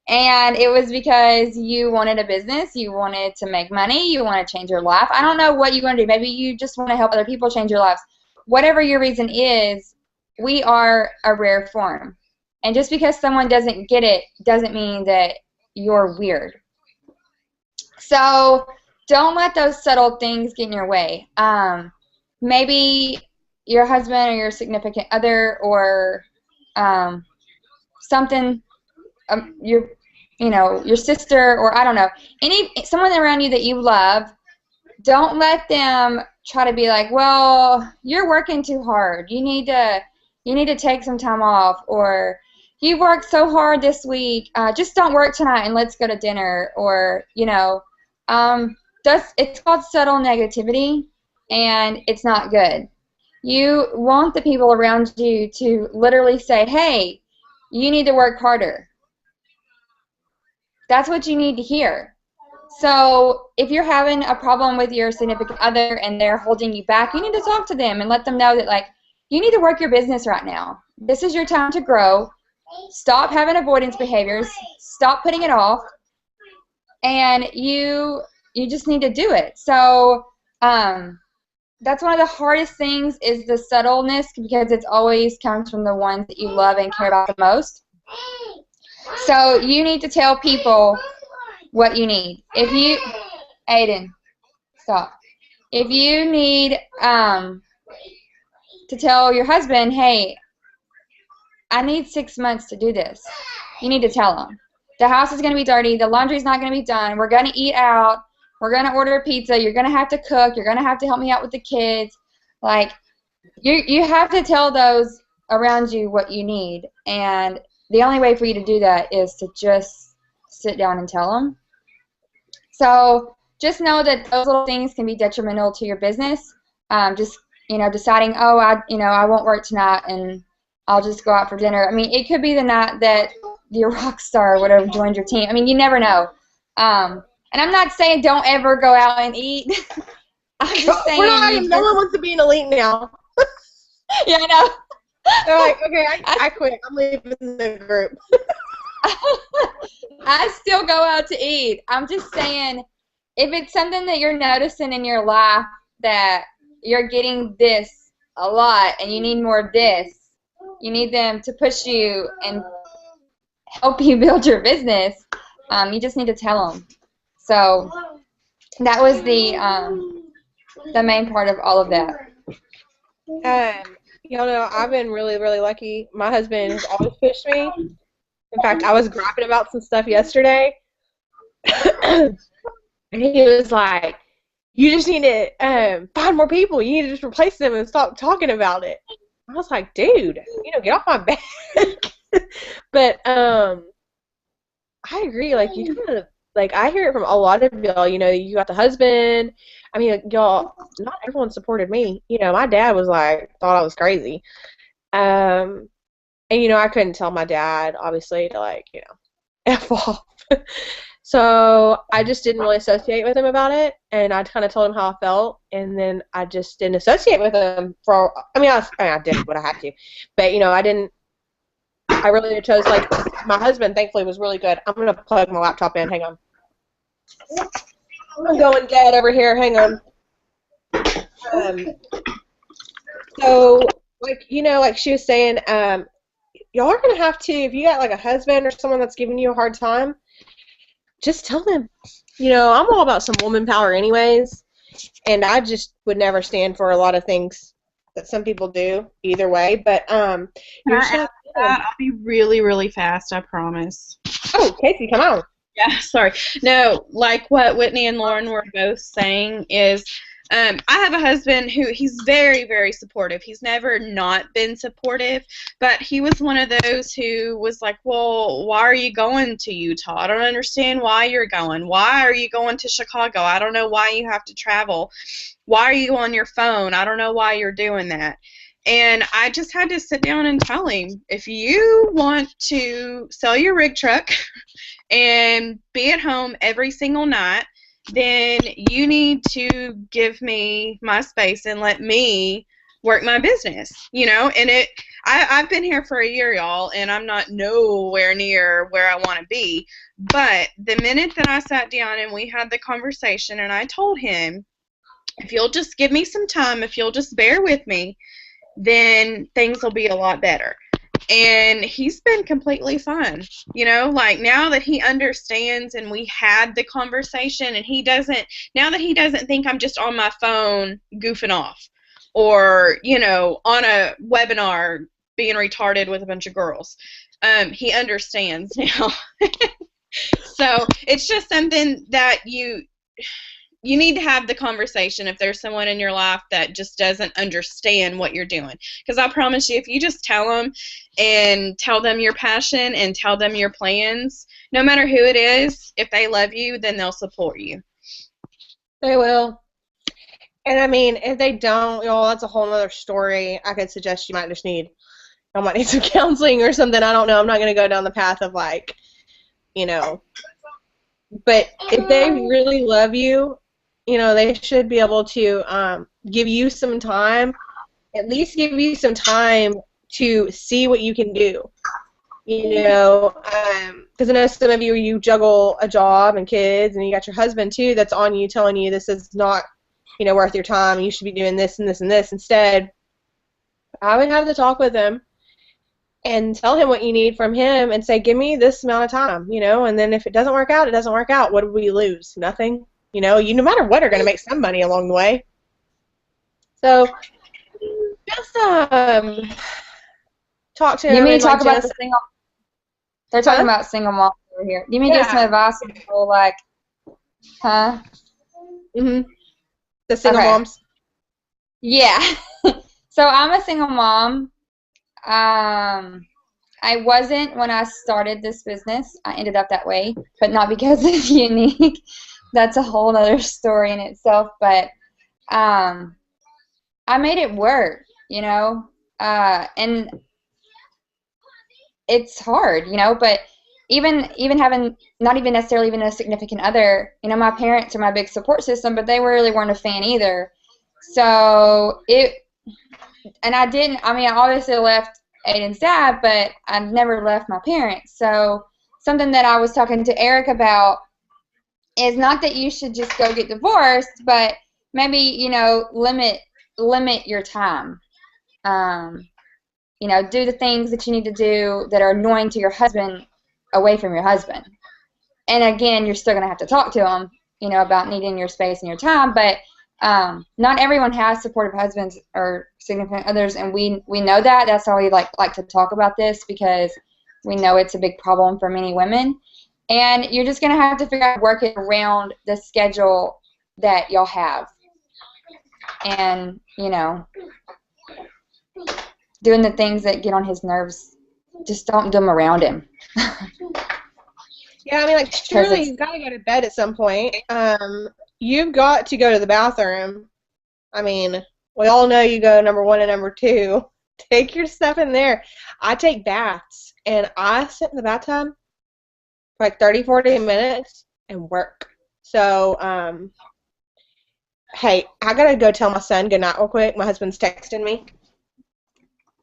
And it was because you wanted a business, you wanted to make money, you want to change your life. I don't know what you want to do. Maybe you just want to help other people change your lives. Whatever your reason is, we are a rare form. And just because someone doesn't get it doesn't mean that you're weird. So don't let those subtle things get in your way. Maybe your husband or your significant other or something, your sister, or I don't know, someone around you that you love. Don't let them try to be like, well, you're working too hard. You need to take some time off, or you worked so hard this week. Just don't work tonight and let's go to dinner, or it's called subtle negativity, and it's not good. You want the people around you to literally say, hey, you need to work harder. That's what you need to hear. So if you're having a problem with your significant other and they're holding you back, you need to talk to them and let them know that, like, you need to work your business right now. This is your time to grow. Stop having avoidance behaviors. Stop putting it off. And you just need to do it. So that's one of the hardest things, is the subtleness, because it always comes from the ones that you love and care about the most. So you need to tell people what you need. Aiden, stop. If you need to tell your husband, hey, I need 6 months to do this, you need to tell him. The house is going to be dirty. The laundry's not going to be done. We're going to eat out. We're going to order a pizza. You're going to have to cook. You're going to have to help me out with the kids. Like, you have to tell those around you what you need. And the only way for you to do that is to just sit down and tell them. So just know that those little things can be detrimental to your business. Deciding, oh, I won't work tonight and I'll just go out for dinner. I mean, it could be the night that your rock star or whatever joined your team. I mean, you never know. And I'm not saying don't ever go out and eat. I'm just saying no one wants to be an elite now. Yeah, I know. They're like, okay, I quit. I'm leaving the group. I still go out to eat. I'm just saying, if it's something that you're noticing in your life that you're getting this a lot and you need more of this, you need them to push you and help you build your business, you just need to tell them. So that was the main part of all of that. Y'all know, I've been really, really lucky. My husband has always pushed me. In fact, I was griping about some stuff yesterday, and he was like, you just need to find more people. You need to just replace them and stop talking about it. I was like, dude, get off my back. But I agree. Like, you kind of, like, I hear it from a lot of y'all. You got the husband. I mean, y'all, not everyone supported me. My dad was like, thought I was crazy. And, I couldn't tell my dad, obviously, to, like, F off. So I just didn't really associate with him about it, and I kind of told him how I felt, and then I just didn't associate with him I did what I had to. But, I didn't. I really chose, like, my husband, thankfully, was really good. I'm going to plug my laptop in. Hang on. I'm going dead over here. Hang on. So, like she was saying, y'all are going to have to, if you got, like, a husband or someone that's giving you a hard time, just tell them. I'm all about some woman power anyways, and I just would never stand for a lot of things that some people do either way, but I'll be really, really fast, I promise. Oh, Casey, come on. Yeah, sorry. No, like what Whitney and Lauren were both saying is, I have a husband who, he's very, very supportive. He's never not been supportive, but he was one of those who was like, well, why are you going to Utah? I don't understand why you're going. Why are you going to Chicago? I don't know why you have to travel. Why are you on your phone? I don't know why you're doing that. And I just had to sit down and tell him, if you want to sell your rig truck and be at home every single night, then you need to give me my space and let me work my business, you know, and I've been here for a year, y'all, and I'm not nowhere near where I want to be. But the minute that I sat down and we had the conversation and I told him, if you'll just give me some time, if you'll just bear with me, then things will be a lot better. And he's been completely fine. You know, like now that he understands and we had the conversation and now that he doesn't think I'm just on my phone goofing off or, you know, on a webinar being retarded with a bunch of girls, he understands now. So it's just something that you need to have the conversation if there's someone in your life that just doesn't understand what you're doing. Because I promise you, if you just tell them and tell them your passion and tell them your plans, no matter who it is, if they love you, then they'll support you. They will. And I mean, if they don't, y'all, that's a whole other story. I could suggest you might need some counseling or something. I don't know. I'm not going to go down the path of like, you know. But if they really love you, you know, they should be able to give you some time, at least give you some time to see what you can do. You know, because I know some of you juggle a job and kids, and you got your husband too that's on you telling you this is not, you know, worth your time. You should be doing this and this and this. Instead, I would have the talk with him and tell him what you need from him and say, give me this amount of time, you know, and then if it doesn't work out, it doesn't work out. What did we lose? Nothing. You know, no matter what, are going to make some money along the way. So, just talk to him. You mean talk about the single? They're talking about single moms over here. You mean give some advice to people like, huh? Mhm. The single moms. Yeah. So I'm a single mom. I wasn't when I started this business. I ended up that way, but not because of Unique. That's a whole other story in itself. But I made it work, you know, and it's hard, you know. But even having not even necessarily even a significant other, you know, my parents are my big support system, but they really weren't a fan either. So and I didn't. I mean, I obviously left Aiden's dad, but I never left my parents. So something that I was talking to Eric about is not that you should just go get divorced, but maybe, you know, limit your time. You know, do the things that you need to do that are annoying to your husband away from your husband. And again, you're still going to have to talk to him, you know, about needing your space and your time, but not everyone has supportive husbands or significant others, and we know that. That's why we like to talk about this, because we know it's a big problem for many women. And you're just going to have to figure out work it around the schedule that y'all have. And, you know, doing the things that get on his nerves, just don't do them around him. Yeah, I mean, like, surely you've got to go to bed at some point. You've got to go to the bathroom. I mean, we all know you go number 1 and number 2. Take your stuff in there. I take baths, and I sit in the bathtub for like 30, 40 minutes and work. So, hey, I got to go tell my son good night real quick. My husband's texting me.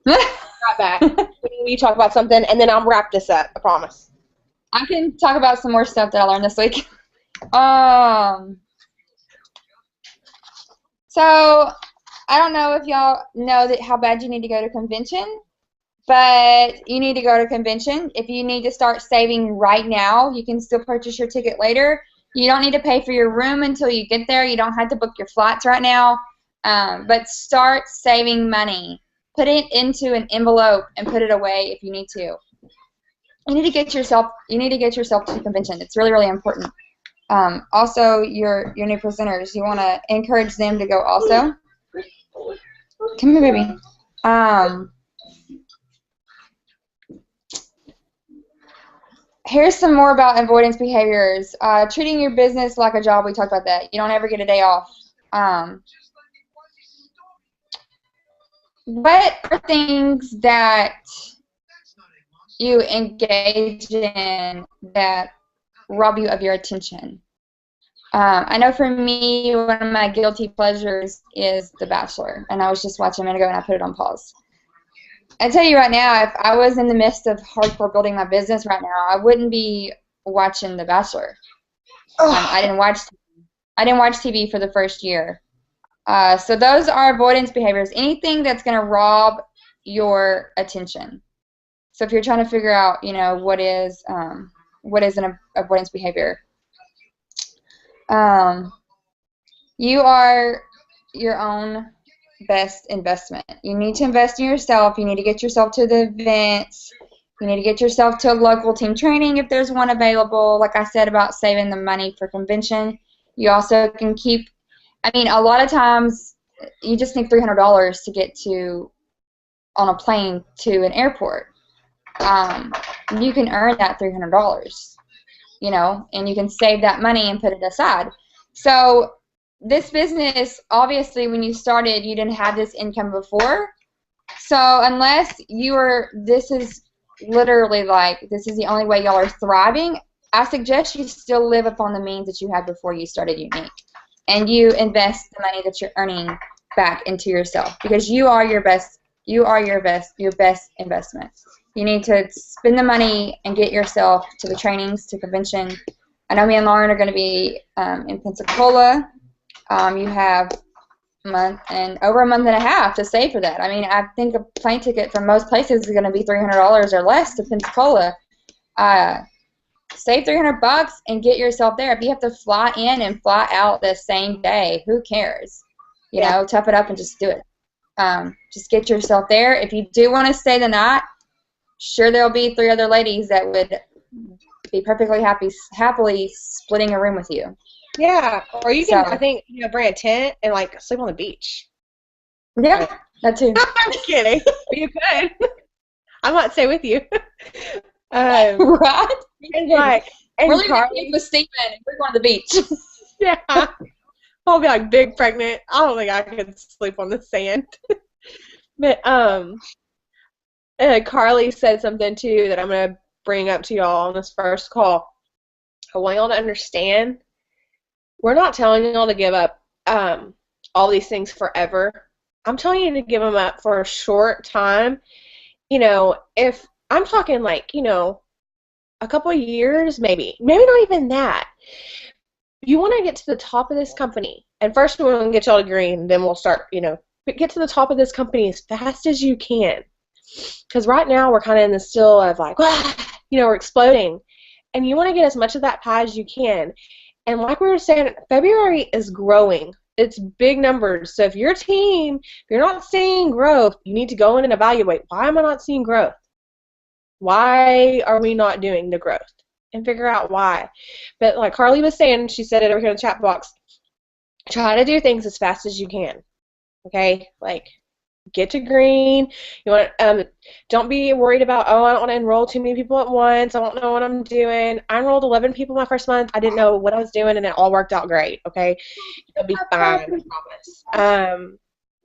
Right back. We talk about something, and then I'll wrap this up. I promise. I can talk about some more stuff that I learned this week. So I don't know if y'all know how bad you need to go to convention, but you need to go to convention. If you need to start saving right now, you can still purchase your ticket later. You don't need to pay for your room until you get there. You don't have to book your flights right now, but start saving money. Put it into an envelope and put it away if you need to. You need to get yourself to the convention. It's really, really important. Also, your new presenters, you want to encourage them to go also. Come here, baby. Here's some more about avoidance behaviors. Treating your business like a job. We talked about that. You don't ever get a day off. What are things that you engage in that rob you of your attention? I know for me, one of my guilty pleasures is The Bachelor, and I was just watching a minute ago, and I put it on pause. I tell you right now, if I was in the midst of hardcore building my business right now, I wouldn't be watching The Bachelor. I didn't watch TV for the first year. So those are avoidance behaviors. Anything that's going to rob your attention. So if you're trying to figure out, you know, what is an avoidance behavior, you are your own best investment. You need to invest in yourself. You need to get yourself to the events. You need to get yourself to a local team training if there's one available. Like I said about saving the money for convention, you also can keep. I mean, a lot of times you just need $300 to get on a plane to an airport. You can earn that $300, you know, and you can save that money and put it aside. So this business, obviously, when you started, you didn't have this income before. So unless this is literally like, this is the only way y'all are thriving, I suggest you still live upon the means that you had before you started Younique. And you invest the money that you're earning back into yourself, because you are your best investment. You need to spend the money and get yourself to the trainings, to convention. I know me and Lauren are going to be in Pensacola. You have over a month and a half to save for that. I mean, I think a plane ticket from most places is going to be $300 or less to Pensacola. Save $300 and get yourself there. If you have to fly in and fly out the same day, who cares? You know, tough it up and just do it. Just get yourself there. If you do want to stay the night, sure, there'll be 3 other ladies that would be perfectly happily splitting a room with you. Yeah, or you can, I think, you know, bring a tent and like sleep on the beach. Yeah, that too. I'm kidding. You could. I might stay with you. Right? And like, we're leaving with Stephen, and we're going to the beach. Yeah. I'll be like big pregnant. I don't think I could sleep on the sand. But Carly said something too that I'm gonna bring up to y'all on this first call. I want y'all to understand, we're not telling y'all to give up all these things forever. I'm telling you to give them up for a short time. You know, if I'm talking like, you know, a couple of years, maybe not even that. You want to get to the top of this company, and first we want to get y'all to green, then we'll start, you know, get to the top of this company as fast as you can. Because right now we're kind of in the still of like, you know, we're exploding. And you want to get as much of that pie as you can. And like we were saying, February is growing. It's big numbers. So if your team, if you're not seeing growth, you need to go in and evaluate, why am I not seeing growth? Why are we not doing the growth? And figure out why. But like Carly was saying, she said it over here in the chat box, try to do things as fast as you can. Okay? Like, get to green. You want don't be worried about, oh, I don't want to enroll too many people at once. I don't know what I'm doing. I enrolled 11 people my first month. I didn't know what I was doing, and it all worked out great. Okay, it'll be fine. I promise.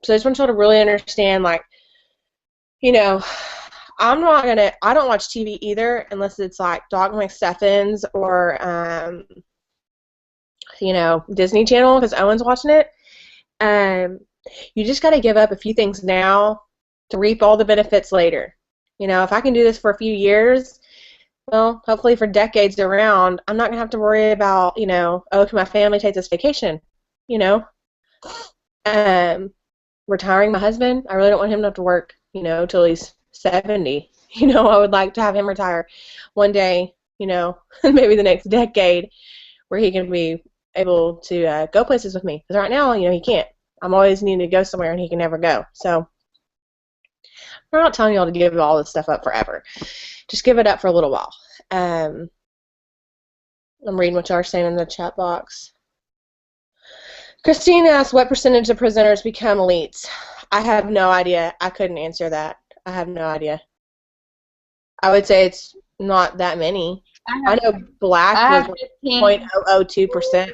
So I just want y'all to really understand, like, you know, I don't watch TV either unless it's like Doc McStuffins or you know, Disney Channel, because Owen's watching it. You just got to give up a few things now to reap all the benefits later. You know, if I can do this for a few years, well, hopefully for decades around, I'm not going to have to worry about, you know, oh, can my family take this vacation? You know? Retiring my husband, I really don't want him to have to work, you know, till he's 70. You know, I would like to have him retire one day, you know, maybe the next decade, where he can be able to go places with me. Because right now, you know, he can't. I'm always needing to go somewhere, and he can never go. So we're not telling y'all to give all this stuff up forever. Just give it up for a little while. I'm reading what y'all are saying in the chat box. Christine asked, what percentage of presenters become elites? I have no idea. I couldn't answer that. I have no idea. I would say it's not that many. I know Black was 0.002%.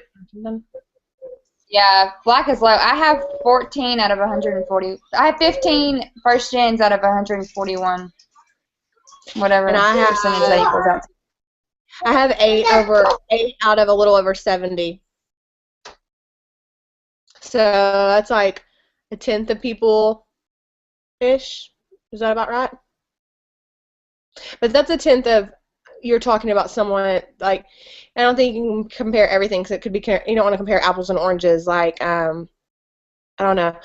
Yeah, Black is low. I have 14 out of 140. I have 15 first gens out of 141. Whatever and I have, percentage that equals out to. I have 8 out of a little over 70. So that's like a tenth of people ish. Is that about right? But that's a tenth of, you're talking about someone, like, I don't think you can compare everything, because it could be, you don't want to compare apples and oranges, like, I don't know,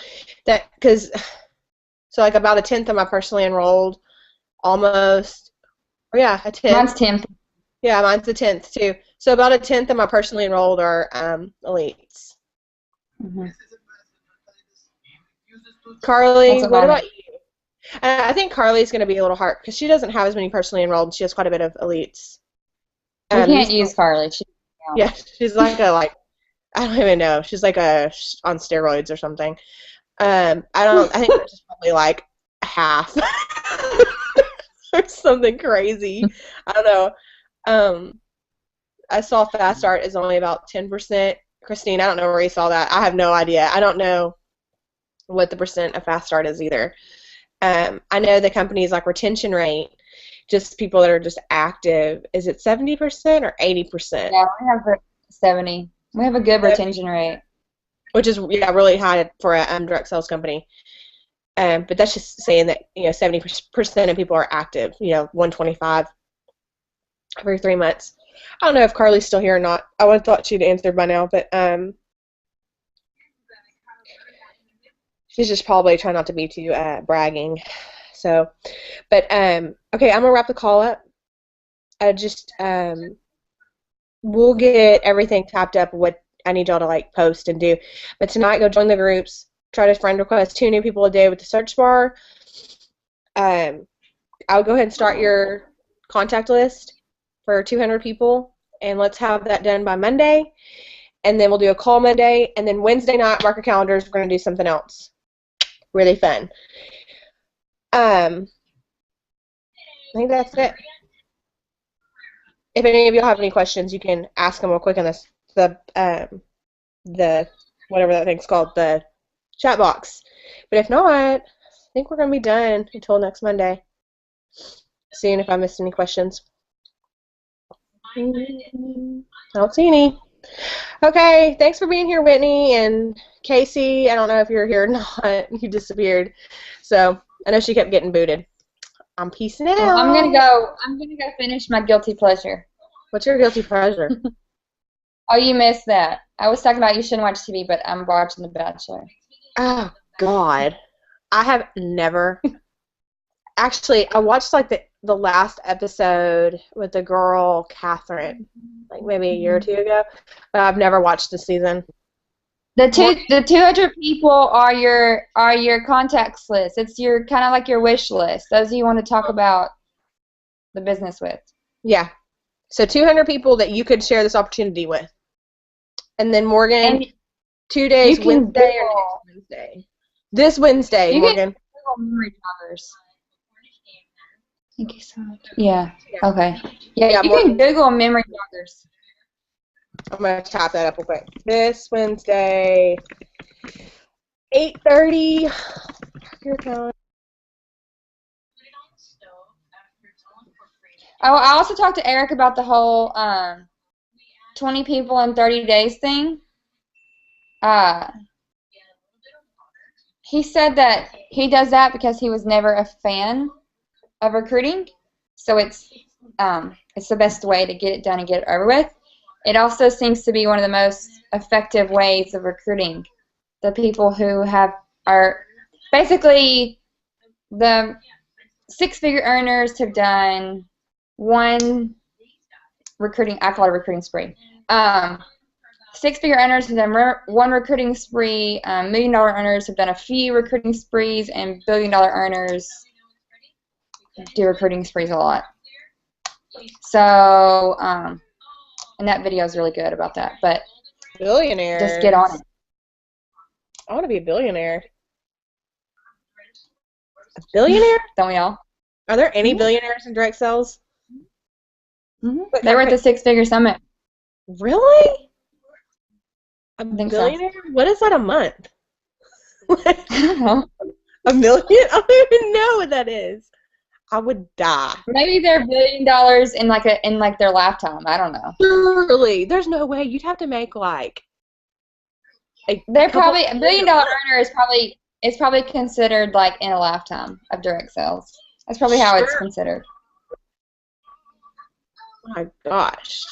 that, because, so like about a tenth of my personally enrolled, almost, or yeah, a tenth. Mine's 10. Yeah, mine's a tenth too. So about a tenth of my personally enrolled are elites. Mm-hmm. Carly, what about you? I think Carly's going to be a little hard because she doesn't have as many personally enrolled. She has quite a bit of elites. We can't use Carly. Yeah, she's like I don't even know. She's like on steroids or something. I think she's probably like half or something crazy. I don't know. I saw Fast Start is only about 10%. Christine, I don't know where you saw that. I have no idea. I don't know what the percent of Fast Start is either. I know the company's like retention rate, just people that are just active, is it 70% or 80%? Yeah, we have 70. We have a good retention rate. Which is really high for a direct sales company. But that's just saying that 70% of people are active. 125 every 3 months. I don't know if Carly's still here or not. I would have thought she'd answered by now, but she's just probably trying not to be too bragging. So, but okay, I'm gonna wrap the call up. We'll get everything tapped up. What I need y'all to like post and do. But tonight, go join the groups. Try to friend request 2 new people a day with the search bar. I'll go ahead and start your contact list for 200 people, and let's have that done by Monday. And then we'll do a call Monday, and then Wednesday night, mark your calendars. We're gonna do something else really fun. I think that's it. If any of y'all have any questions, you can ask them real quick in the whatever that thing's called, the chat box. But if not, I think we're gonna be done until next Monday. Seeing if I missed any questions. I don't see any. Okay, thanks for being here, Whitney and Casey. I don't know if you're here or not. You disappeared. So I know she kept getting booted. I'm peacing out. Well, I'm gonna go finish my guilty pleasure. What's your guilty pleasure? Oh, you missed that. I was talking about you shouldn't watch TV, but I'm watching The Bachelor. Oh God, I have never. Actually, I watched like the last episode with the girl Catherine, like maybe a year or 2 ago, but I've never watched the season. The 200 people are your contacts list. It's your kind of like your wish list. Those you want to talk about the business with. Yeah. So 200 people that you could share this opportunity with, and then Morgan, 2 days, Wednesday or next Wednesday. This Wednesday, Morgan. Memory joggers. Thank you so much. Yeah. Okay. Yeah, you can Google memory joggers. I'm going to tap that up real quick. This Wednesday, 8:30. Oh, I also talked to Eric about the whole 20 people in 30 days thing. He said that he does that because he was never a fan of recruiting, so it's the best way to get it done and get it over with. It also seems to be one of the most effective ways of recruiting the people who are basically the 6-figure earners have done one recruiting. I call it a recruiting spree. 6-figure earners have done one recruiting spree. $1 million earners have done a few recruiting sprees, and $1 billion earners do recruiting sprees a lot. So, and that video is really good about that. But billionaire. Just get on it. I want to be a billionaire. A billionaire? Don't we all? Are there any billionaires in direct sales? Mm-hmm. They were at the 6-figure summit. Really? A billionaire? So. What is that a month? I don't know. $1 million? I don't even know what that is. I would die. Maybe they're $1 billion in their lifetime. I don't know. Surely, there's no way. You'd have to make like They're probably couple $1 billion earner is probably considered like in a lifetime of direct sales. That's probably how it's Sure. considered. Oh my gosh.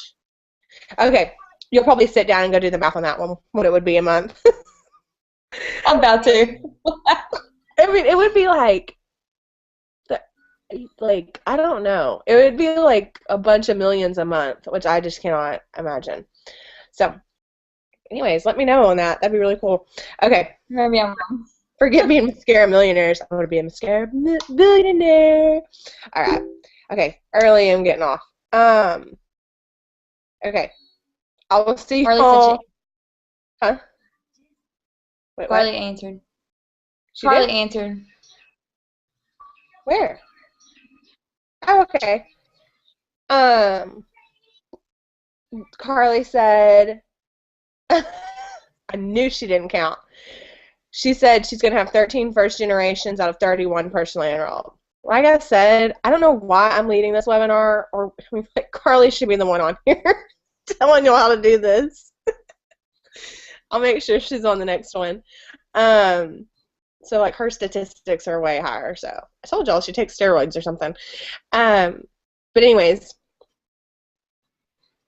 Okay, you'll probably sit down and go do the math on that one. What it would be a month. I'm about to. I mean, it would be like I don't know. It would be like a bunch of millions a month, which I just cannot imagine. So, anyways, let me know on that. That'd be really cool. Okay, Maybe I'm wrong. forget being mascara millionaires. I want to be a mascara billionaire. All right. Okay, early I'm getting off. Okay. I will see Carly y'all. said Huh? Wait, Carly what? answered. She Carly did? answered. Where? Oh, okay. Carly said, I knew she didn't count. She said she's going to have 13 first generations out of 31 personally enrolled. Like I said, I don't know why I'm leading this webinar, or Carly should be the one on here telling you how to do this. I'll make sure she's on the next one. So like her statistics are way higher. So I told y'all she takes steroids or something. But anyways,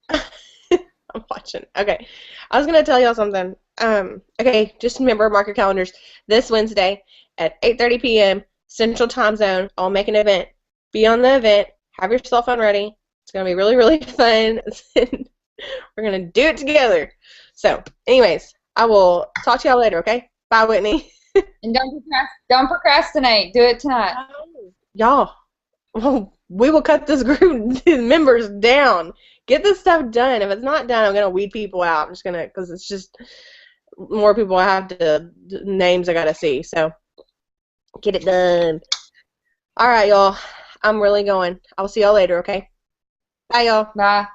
I'm watching. Okay, I was gonna tell y'all something. Okay, just remember, mark your calendars. This Wednesday at 8:30 p.m. Central Time Zone, I'll make an event. Be on the event. Have your cell phone ready. It's gonna be really, really fun. We're gonna do it together. So, anyways, I will talk to y'all later. Okay? Bye, Whitney. And don't procrastinate. Do it tonight. Y'all, we will cut this group members down. Get this stuff done. If it's not done, I'm gonna weed people out. I'm just gonna, because it's just more people I have to names I gotta see. So get it done. All right, y'all. I'm really going. I will see y'all later. Okay. Bye, y'all. Bye.